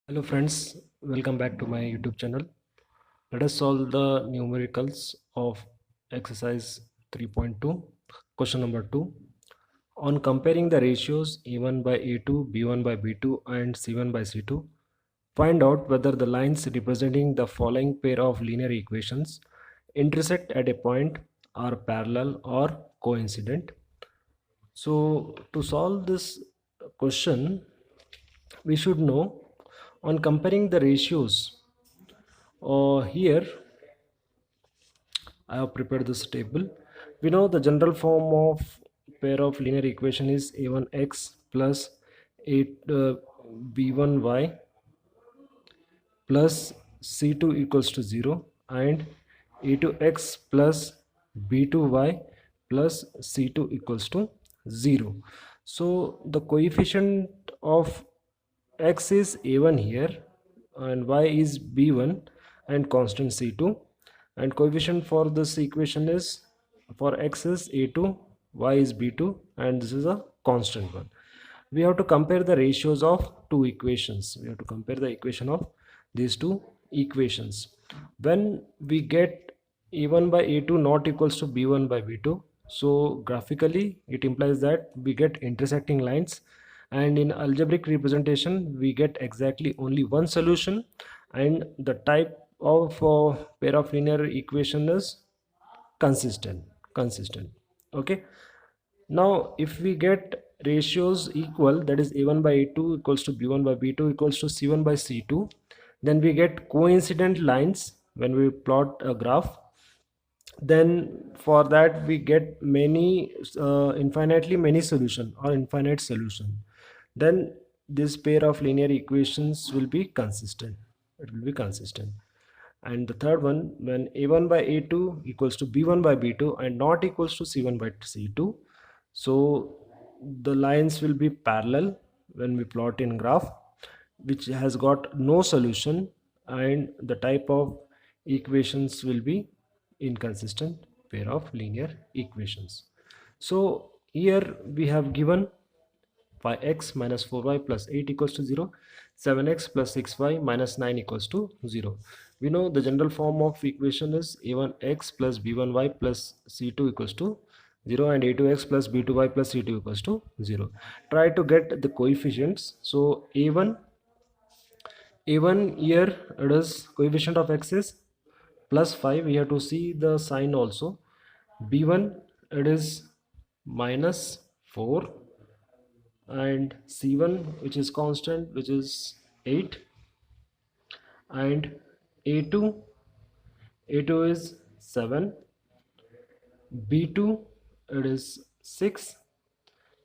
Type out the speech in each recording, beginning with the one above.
Hello friends, welcome back to my YouTube channel. Let us solve the numericals of exercise 3.2. Question number 2. On comparing the ratios A1 by A2, B1 by B2 and C1 by C2, find out whether the lines representing the following pair of linear equations intersect at a point, are parallel or coincident. So to solve this question, we should know on comparing the ratios. Here I have prepared this table. We know the general form of pair of linear equation is a1x plus 8 b1y plus c2 equals to 0 and a2x plus b2y plus c2 equals to 0. So the coefficient of x is a1 here and y is b1 and constant c2, and coefficient for this equation is for x is a2, y is b2, and this is a constant one. We have to compare the ratios of two equations. We have to compare the equation of these two equations. When we get a1 by a2 not equals to b1 by b2, so graphically it implies that we get intersecting lines, and in algebraic representation we get exactly only one solution, and the type of pair of linear equation is consistent. Okay, now if we get ratios equal, that is a1 by a2 equals to b1 by b2 equals to c1 by c2, then we get coincident lines when we plot a graph. Then for that we get many infinitely many solution or infinite solution. Then this pair of linear equations will be consistent. It will be consistent. And the third one, when a1 by a2 equals to b1 by b2 and not equals to c1 by c2, so the lines will be parallel when we plot in graph, which has got no solution, and the type of equations will be inconsistent pair of linear equations. So here we have given 5x minus 4y plus 8 equals to 0, 7x plus 6y minus 9 equals to 0. We know the general form of equation is a1x plus b1y plus c2 equals to 0 and a2x plus b2y plus c2 equals to 0. Try to get the coefficients. So a1 here, it is coefficient of x is plus 5. We have to see the sign also. b1 it is minus 4, and c1 which is constant, which is 8, and a2 is 7, b2 it is 6,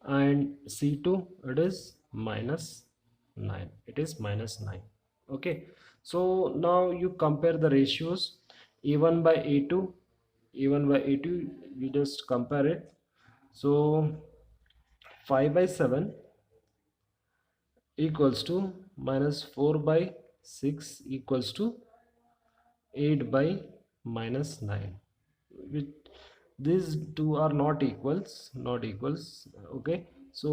and c2 it is minus 9. It is minus 9. Okay, so now you compare the ratios. a1 by a2, you just compare it. So 5 by 7 equals to minus 4 by 6 equals to 8 by minus 9. Which these two are not equals. Okay, so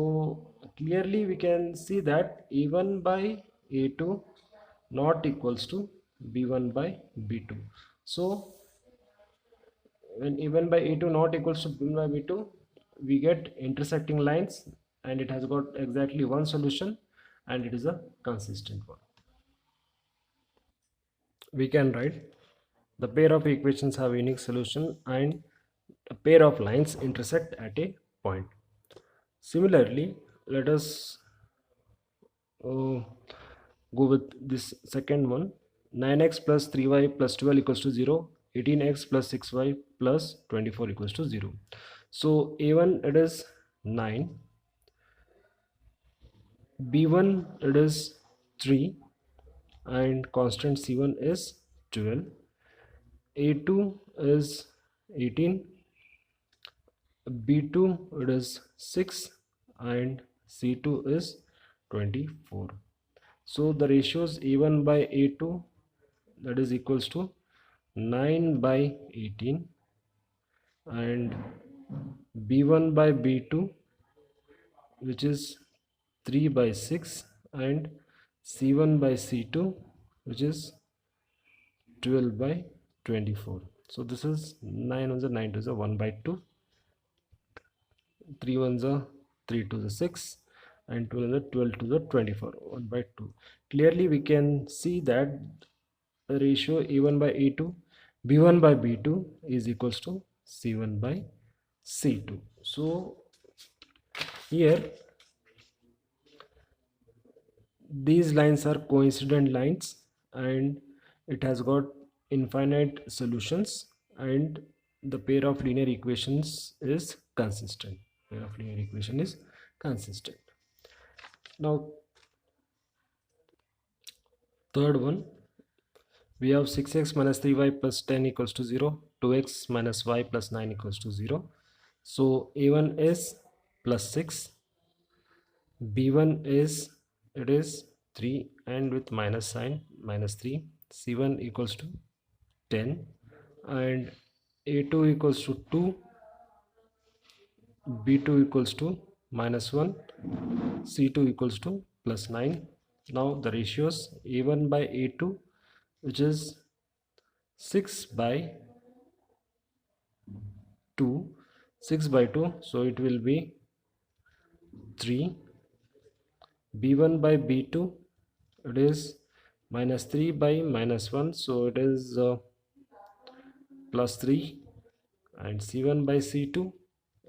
clearly we can see that a1 by a2 not equals to b1 by b2. So when a1 by a2 not equals to b1 by b2, we get intersecting lines, and it has got exactly one solution, and it is a consistent one. We can write the pair of equations have unique solution and a pair of lines intersect at a point. Similarly, let us uh, go with this second one. 9x plus 3y plus 12 equals to 0, 18x plus 6y plus 24 equals to 0. So a1 it is 9, b1 it is 3, and constant c1 is 12, a2 is 18, b2 it is 6, and c2 is 24. So the ratios a1 by a2, that is equals to 9 by 18, and b1 by b2, which is 3 by 6, and C1 by C2, which is 12 by 24. So this is 9 ones are 9 to the 1 by 2, 3 ones are 3 to the 6, and 12 are 12 to the 24, 1 by 2. Clearly we can see that the ratio A1 by A2, B1 by B2 is equals to C1 by C2. So here these lines are coincident lines, and it has got infinite solutions, and the pair of linear equations is consistent. Pair of linear equation is consistent. Now third one, we have 6x minus 3y plus 10 equals to 0, 2x minus y plus 9 equals to 0. So a1 is plus 6, b1 is, it is 3, and with minus sign, minus 3. C1 equals to 10, and a2 equals to 2, b2 equals to minus 1, c2 equals to plus 9. Now the ratios a1 by a2, which is 6 by 2, 6 by 2, so it will be 3. b1 by b2, it is minus 3 by minus 1, so it is plus 3. And c1 by c2,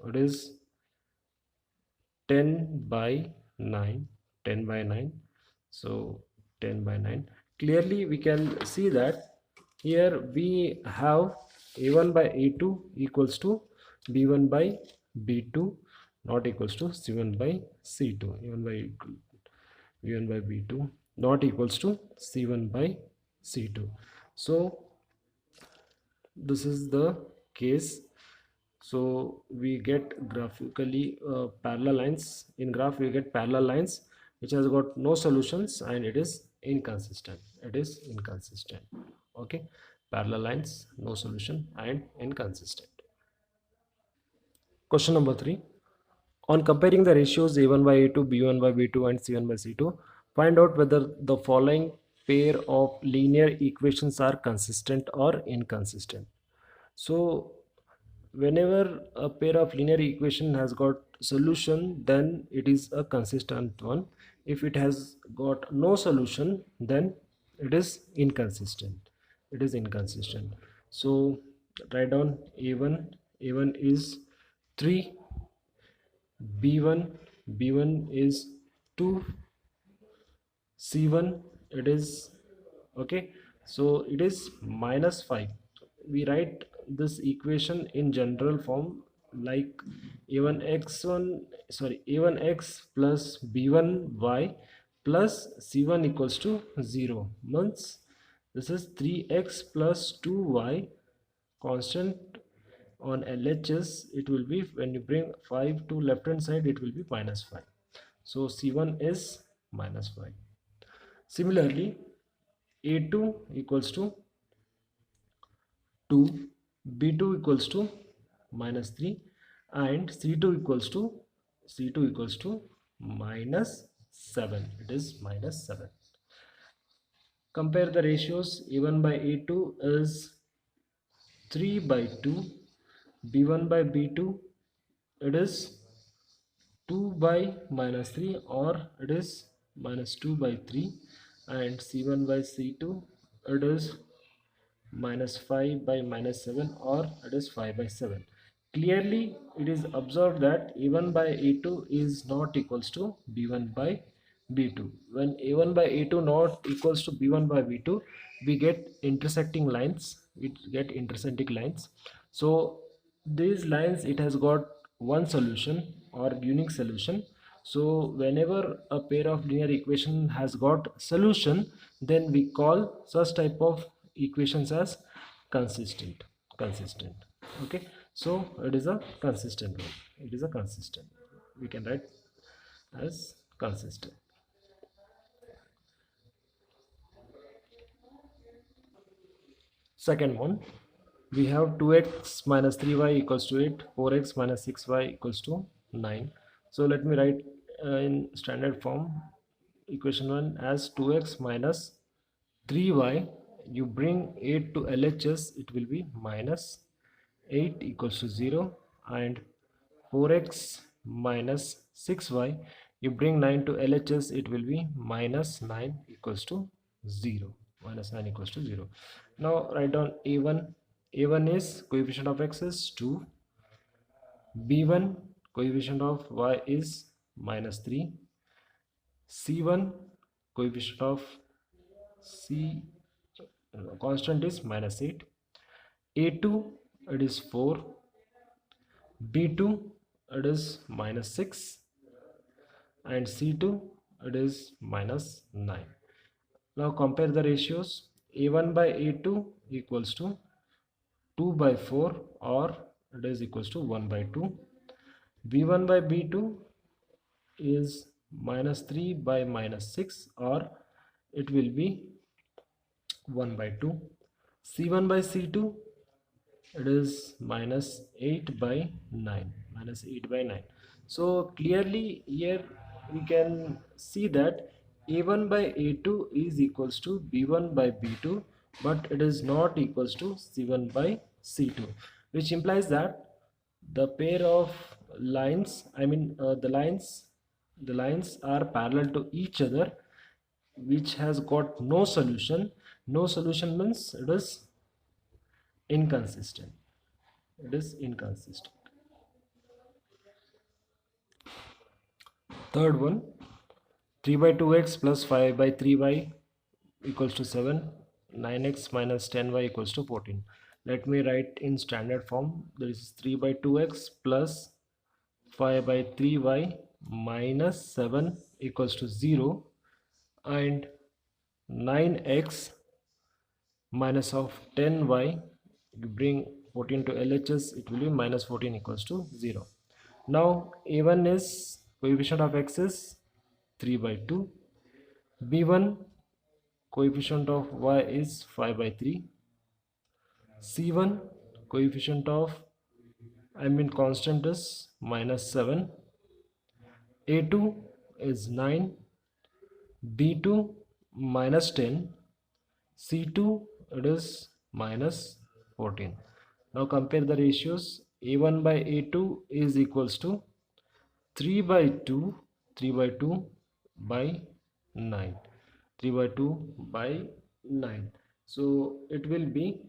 it is 10 by 9, 10 by 9, so 10 by 9. Clearly we can see that here we have a1 by a2 equals to b1 by b2, not equals to c1 by c2. a1 by b1 by b2 not equals to c1 by c2. So this is the case. So we get graphically parallel lines. In graph we get parallel lines which has got no solutions, and it is inconsistent. It is inconsistent. Okay, parallel lines, no solution, and inconsistent. Question number 3. On comparing the ratios a1 by a2, b1 by b2, and c1 by c2, find out whether the following pair of linear equations are consistent or inconsistent. So whenever a pair of linear equation has got solution, then it is a consistent one. If it has got no solution, then it is inconsistent. It is inconsistent. So write down a1 is 3, b1 is 2, c1 it is, okay, so it is minus 5. We write this equation in general form like a1x plus b1y plus c1 equals to 0, means this is 3x plus 2y constant. On LHS it will be, when you bring 5 to left hand side, it will be minus 5. So c1 is minus 5. Similarly, a2 equals to 2, b2 equals to minus 3, and c2 equals to minus 7. It is minus 7. Compare the ratios. a1 by a2 is 3 by 2, b1 by b2 it is 2 by minus 3, or it is minus 2 by 3, and c1 by c2 it is minus 5 by minus 7, or it is 5 by 7. Clearly it is observed that a1 by a2 is not equals to b1 by b2. When a1 by a2 not equals to b1 by b2, we get intersecting lines. So these lines, it has got one solution or unique solution. So whenever a pair of linear equation has got solution, then we call such type of equations as consistent. Okay, so it is a consistent one. It is a consistent, we can write as consistent. Second one, we have 2x minus 3y equals to 8, 4x minus 6y equals to 9. So let me write in standard form equation 1 as 2x minus 3y. You bring 8 to LHS, it will be minus 8 equals to 0, and 4x minus 6y, you bring 9 to LHS, it will be minus 9 equals to 0. Minus 9 equals to 0. Now write down a1. A1 is coefficient of x is 2. B1 coefficient of y is minus 3. C1 coefficient of C constant is minus 8. A2 it is 4. B2 it is minus 6, and C2 it is minus 9. Now compare the ratios. A1 by A2 equals to 2 by 4, or it is equals to 1 by 2. B1 by B2 is minus 3 by minus 6, or it will be 1 by 2. C1 by C2, it is minus 8 by 9. Minus 8 by 9. So clearly here we can see that A1 by A2 is equals to B1 by B2, but it is not equals to C1 by C2, which implies that the pair of lines, the lines are parallel to each other, which has got no solution. No solution means it is inconsistent. It is inconsistent. Third one, 3 by 2x plus 5 by 3y equals to 7. 9x minus 10y equals to 14. Let me write in standard form. There is 3 by 2x plus 5 by 3y minus 7 equals to 0, and 9x minus of 10y, you bring 14 to LHS, it will be minus 14 equals to 0. Now A1 is coefficient of x is 3 by 2. B1 coefficient of y is 5 by 3. C1 coefficient of constant is minus 7. A2 is 9. B2 minus 10. C2 it is minus 14. Now compare the ratios. A1 by A2 is equals to 3 by 2 by 9. 3 by 2 by 9. So it will be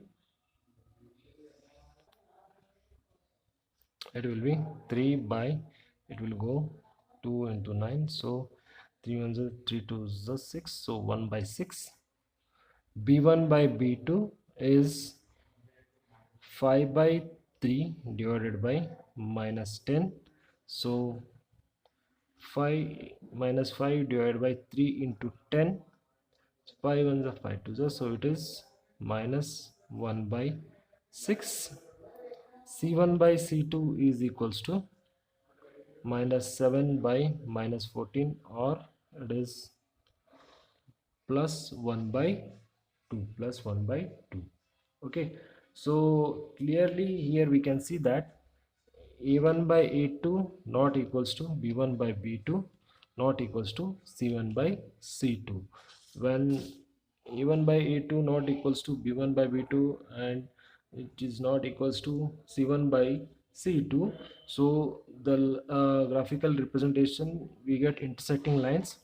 3 by, it will go 2 into 9, so 3 1 is 3 2 is 6, so 1 by 6. B1 by B2 is 5 by 3 divided by minus 10, so 5 minus 5 divided by 3 into 10, 5 1 is 5 2, so it is minus 1 by 6. C1 by C2 is equals to minus 7 by minus 14, or it is plus 1 by 2, plus 1 by 2. Okay, so clearly here we can see that A1 by A2 not equals to B1 by B2, not equals to C1 by C2. When A1 by A2 not equals to B1 by B2, and it is not equals to C1 by C2, so the graphical representation, we get intersecting lines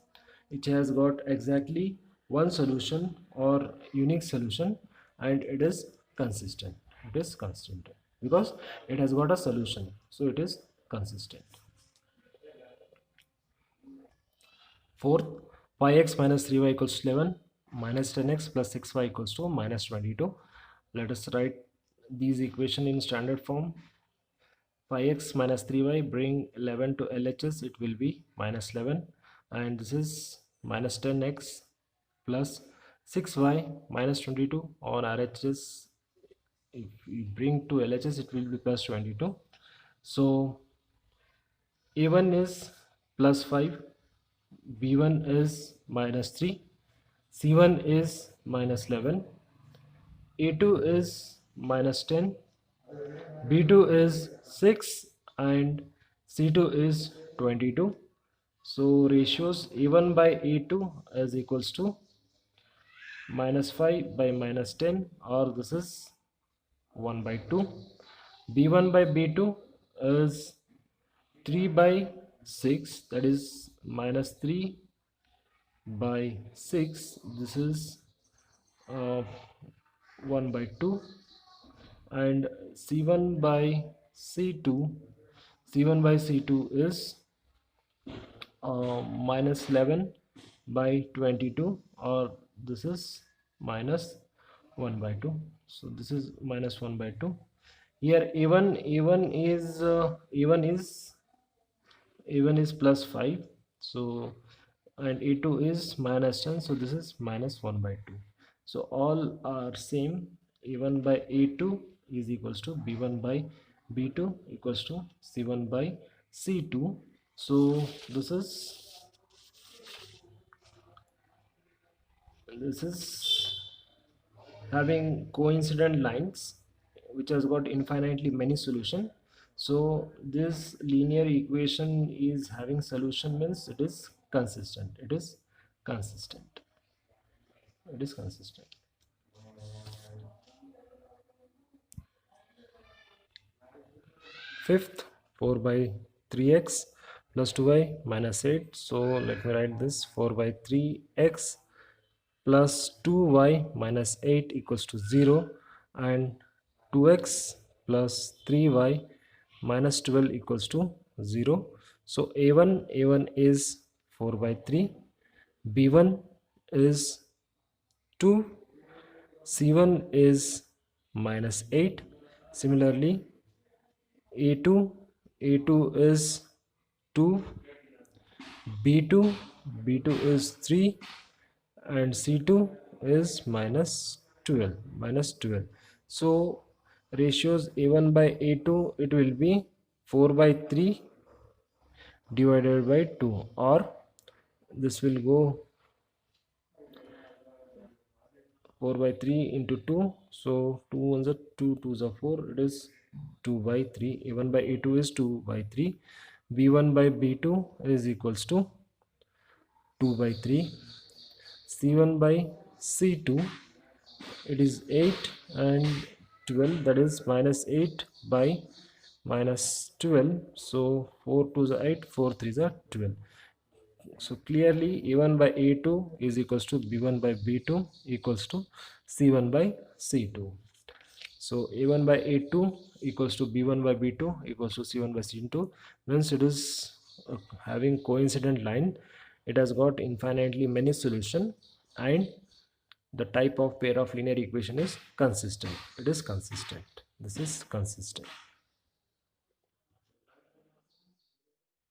which has got exactly one solution or unique solution, and it is consistent. It is consistent because it has got a solution, so it is consistent. Fourth, pi x minus 3y equals to 11, minus 10x plus 6y equals to minus 22. Let us write these equation in standard form. Pi x minus 3y, bring 11 to LHS, it will be minus 11, and this is minus 10x plus 6y minus 22 on RHS. If we bring to LHS, it will be plus 22. So A1 is plus 5, B1 is minus 3, C1 is minus 11, A2 is minus 10, B2 is 6, and C2 is 22. So ratios a1 by a2 is equals to minus 5 by minus 10, or this is 1 by 2. b1 by b2 is 3 by 6, that is minus 3 by 6, this is uh, 1 by 2. And c1 by c2, c1 by c2 is minus 11 by 22, or this is minus 1 by 2. So this is minus 1 by 2. Here a1 is plus 5, so, and a2 is minus 10, so this is minus 1 by 2. So all are same. a1 by a2 is equals to b1 by b2 equals to c1 by c2. So this is having coincident lines which has got infinitely many solution. So this linear equation is having solution, means it is consistent. Fifth, 4 by 3x plus 2y minus 8. So let me write this: 4 by 3x plus 2y minus 8 equals to 0, and 2x plus 3y minus 12 equals to 0. So a1 is 4 by 3, b1 is 2, c1 is minus 8. Similarly, a2 is 2, b2 is 3, and c2 is minus 12. So ratios a1 by a2, it will be 4 by 3 divided by 2, or this will go 4 by 3 into 2, so 2 ones are 2, 2s are 4, it is 2 by 3. a1 by a2 is 2 by 3. b1 by b2 is equals to 2 by 3. c1 by c2, it is 8 and 12, that is minus 8 by minus 12, so 4 2s are 8, 4 3s are 12. So clearly a1 by a2 is equals to b1 by b2 equals to c1 by c2. So a1 by a2 equals to b1 by b2 equals to c1 by c2, means it is having coincident line, it has got infinitely many solution, and the type of pair of linear equation is consistent. This is consistent.